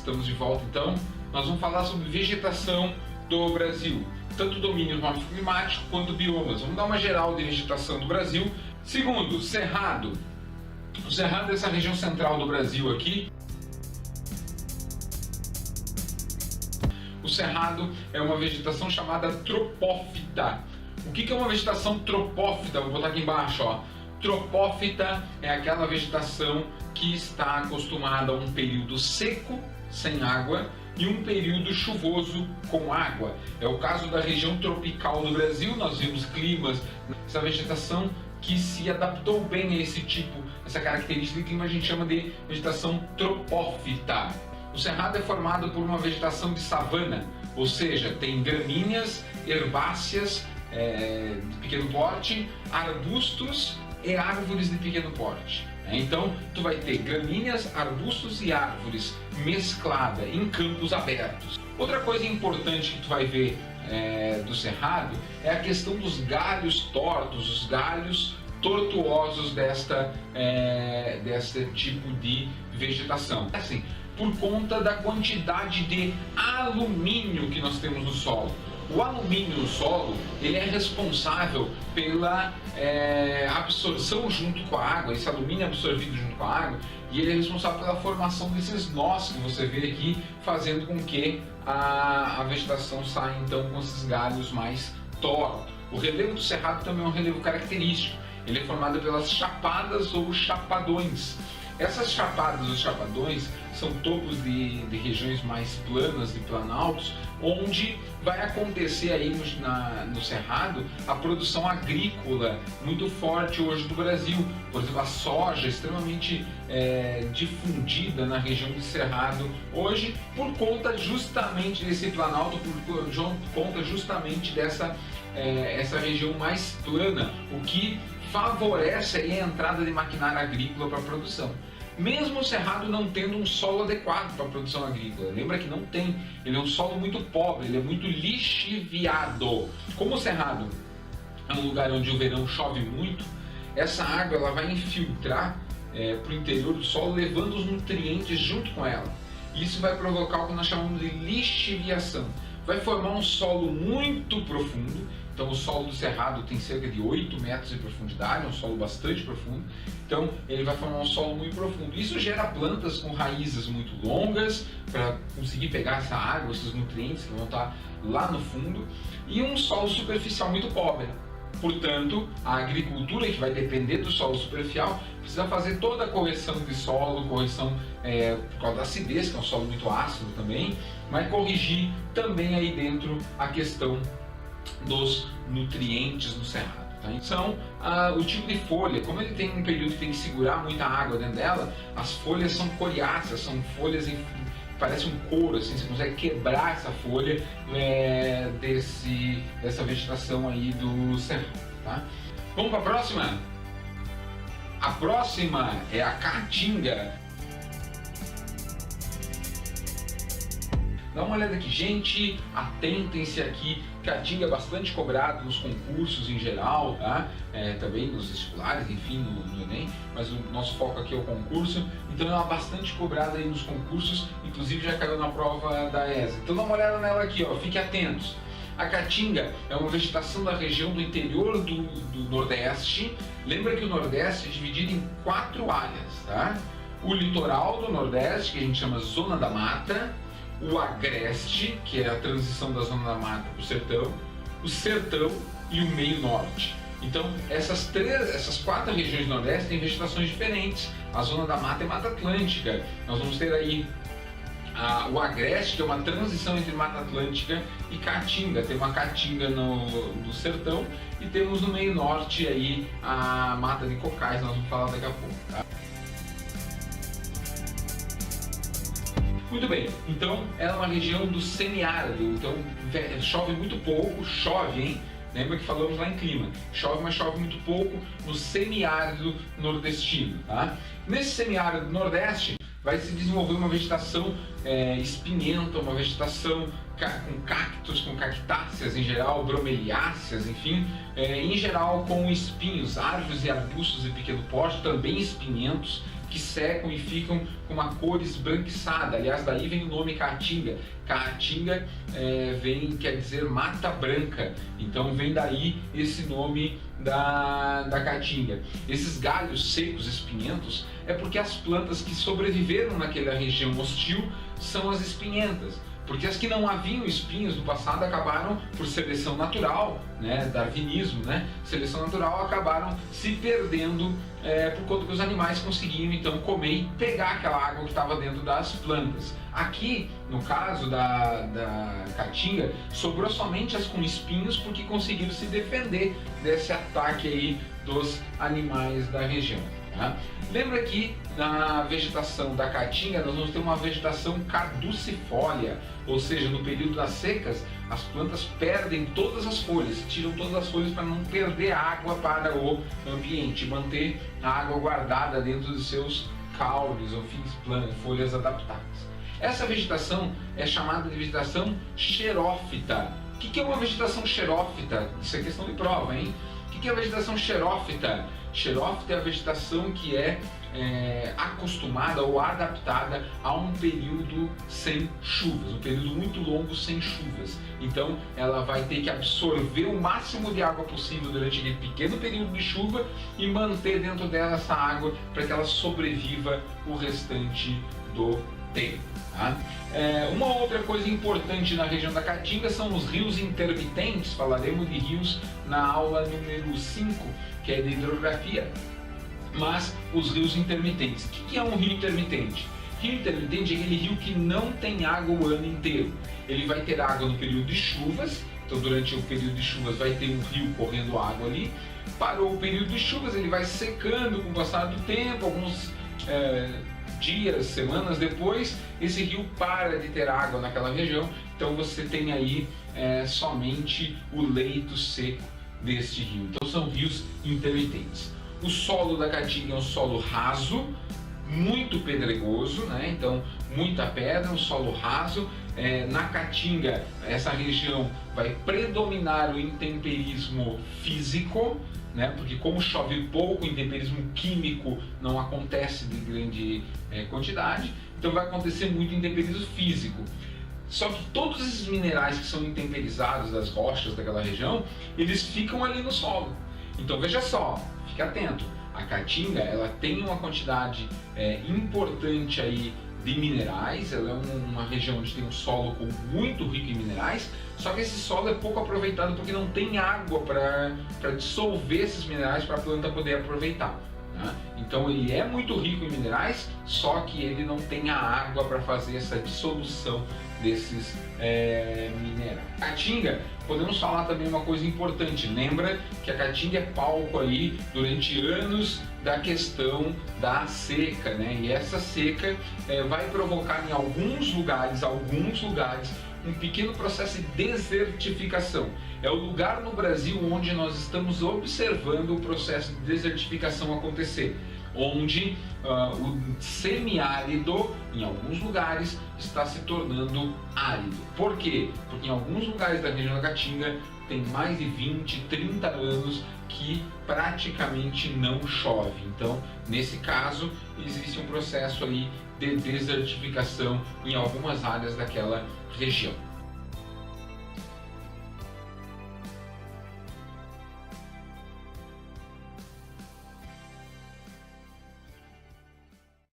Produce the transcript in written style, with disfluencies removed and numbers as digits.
Estamos de volta então. Nós vamos falar sobre vegetação do Brasil, tanto domínio morfoclimático quanto biomas. Vamos dar uma geral de vegetação do Brasil. Segundo, Cerrado. O Cerrado é essa região central do Brasil aqui. O Cerrado é uma vegetação chamada tropófita. O que é uma vegetação tropófita? Vou botar aqui embaixo, ó. Tropófita é aquela vegetação que está acostumada a um período seco, sem água, e um período chuvoso com água. É o caso da região tropical do Brasil. Nós vimos climas, essa vegetação que se adaptou bem a esse tipo, essa característica de clima a gente chama de vegetação tropófita. O Cerrado é formado por uma vegetação de savana, ou seja, tem gramíneas, herbáceas de pequeno porte, arbustos e árvores de pequeno porte. Então, tu vai ter gramíneas, arbustos e árvores mesclada em campos abertos. Outra coisa importante que tu vai ver do Cerrado é a questão dos galhos tortos, os galhos tortuosos desse tipo de vegetação. Assim, por conta da quantidade de alumínio que nós temos no solo. O alumínio no solo, ele é responsável pela absorção junto com a água, esse alumínio é absorvido junto com a água, e ele é responsável pela formação desses nós que você vê aqui, fazendo com que a vegetação saia então com esses galhos mais tortos. O relevo do Cerrado também é um relevo característico, ele é formado pelas chapadas ou chapadões. Essas chapadas ou chapadões são topos de regiões mais planas, de planaltos, onde vai acontecer aí no Cerrado a produção agrícola muito forte hoje do Brasil. Por exemplo, a soja extremamente difundida na região do Cerrado hoje, por conta justamente desse planalto, por conta justamente dessa essa região mais plana, o que favorece aí a entrada de maquinária agrícola para a produção. Mesmo o Cerrado não tendo um solo adequado para a produção agrícola, lembra que não tem, ele é um solo muito pobre, ele é muito lixiviado. Como o Cerrado é um lugar onde o verão chove muito, essa água ela vai infiltrar para o interior do solo, levando os nutrientes junto com ela. Isso vai provocar o que nós chamamos de lixiviação. Vai formar um solo muito profundo. Então o solo do Cerrado tem cerca de 8 metros de profundidade, é um solo bastante profundo. Então ele vai formar um solo muito profundo. Isso gera plantas com raízes muito longas para conseguir pegar essa água, esses nutrientes que vão estar lá no fundo. E um solo superficial muito pobre. Portanto, a agricultura, que vai depender do solo superficial, precisa fazer toda a correção de solo, correção por causa da acidez, que é um solo muito ácido também, vai corrigir também aí dentro a questão dos nutrientes no Cerrado. Tá? Então, o tipo de folha, como ele tem um período que tem que segurar muita água dentro dela, as folhas são coriáceas, são folhas parece um couro, assim, você consegue quebrar essa folha dessa vegetação aí do Cerrado. Tá? Vamos para a próxima? A próxima é a caatinga. Dá uma olhada aqui, gente, atentem-se aqui, caatinga é bastante cobrado nos concursos em geral, tá? Também nos vestibulares, enfim, no Enem, mas o nosso foco aqui é o concurso, então ela é bastante cobrada aí nos concursos, inclusive já caiu na prova da ESA. Então dá uma olhada nela aqui, ó, fiquem atentos. A caatinga é uma vegetação da região do interior do Nordeste. Lembra que o Nordeste é dividido em 4 áreas, tá? O litoral do Nordeste, que a gente chama Zona da Mata, o agreste, que é a transição da Zona da Mata para o sertão, o sertão e o meio norte. Então, essas 4 regiões do Nordeste têm vegetações diferentes. A Zona da Mata é Mata Atlântica. Nós vamos ter aí o agreste, que é uma transição entre Mata Atlântica e Caatinga. Tem uma Caatinga no sertão e temos no meio norte aí a Mata de Cocais, nós vamos falar daqui a pouco. Tá? Muito bem, então ela é uma região do semiárido, então chove muito pouco, chove, hein? Lembra que falamos lá em clima, chove, mas chove muito pouco no semiárido nordestino, tá? Nesse semiárido nordeste vai se desenvolver uma vegetação espinhenta, uma vegetação com cactos, com cactáceas em geral, bromeliáceas, enfim, em geral com espinhos, árvores e arbustos de pequeno porte, também espinhentos, que secam e ficam com uma cor esbranquiçada. Aliás, daí vem o nome caatinga. Caatinga quer dizer mata branca, então vem daí esse nome da caatinga. Esses galhos secos, espinhentos, é porque as plantas que sobreviveram naquela região hostil são as espinhentas. Porque as que não haviam espinhos no passado acabaram, por seleção natural, né, darwinismo, né, seleção natural, acabaram se perdendo por conta que os animais conseguiam então comer e pegar aquela água que estava dentro das plantas. Aqui, no caso da caatinga, sobrou somente as com espinhos porque conseguiram se defender desse ataque aí dos animais da região. Tá? Lembra que na vegetação da caatinga nós vamos ter uma vegetação caducifólia, ou seja, no período das secas as plantas perdem todas as folhas, tiram todas as folhas para não perder água para o ambiente, manter a água guardada dentro dos seus caules ou folhas adaptadas. Essa vegetação é chamada de vegetação xerófita. O que é uma vegetação xerófita? Isso é questão de prova, hein? O que é a vegetação xerófita? Xerófita é a vegetação que é acostumada ou adaptada a um período sem chuvas, um período muito longo sem chuvas. Então ela vai ter que absorver o máximo de água possível durante aquele pequeno período de chuva e manter dentro dela essa água para que ela sobreviva o restante do tempo. Tá? Uma outra coisa importante na região da Caatinga são os rios intermitentes. Falaremos de rios na aula número 5, que é de hidrografia, mas os rios intermitentes. O que é um rio intermitente? Rio intermitente é aquele rio que não tem água o ano inteiro. Ele vai ter água no período de chuvas, então durante o período de chuvas vai ter um rio correndo água ali. Parou o período de chuvas, ele vai secando com o passar do tempo, alguns dias, semanas depois, esse rio para de ter água naquela região, então você tem aí somente o leito seco deste rio. Então são rios intermitentes. O solo da Caatinga é um solo raso, muito pedregoso, né? Então muita pedra, um solo raso. Na Caatinga, essa região vai predominar o intemperismo físico, né? Porque como chove pouco, o intemperismo químico não acontece de grande quantidade, então vai acontecer muito intemperismo físico. Só que todos esses minerais que são intemperizados das rochas daquela região, eles ficam ali no solo. Então veja só, fique atento, a Caatinga ela tem uma quantidade importante aí de minerais, ela é uma região onde tem um solo muito rico em minerais, só que esse solo é pouco aproveitado porque não tem água para dissolver esses minerais para a planta poder aproveitar. Né? Então ele é muito rico em minerais, só que ele não tem a água para fazer essa dissolução desses minerais. Caatinga, podemos falar também uma coisa importante, lembra que a Caatinga é palco aí durante anos da questão da seca, né? E essa seca vai provocar em alguns lugares, um pequeno processo de desertificação. É o lugar no Brasil onde nós estamos observando o processo de desertificação acontecer, onde o semiárido, em alguns lugares, está se tornando árido. Por quê? Porque em alguns lugares da região da Caatinga tem mais de 20, 30 anos que praticamente não chove. Então, nesse caso, existe um processo aí de desertificação em algumas áreas daquela região.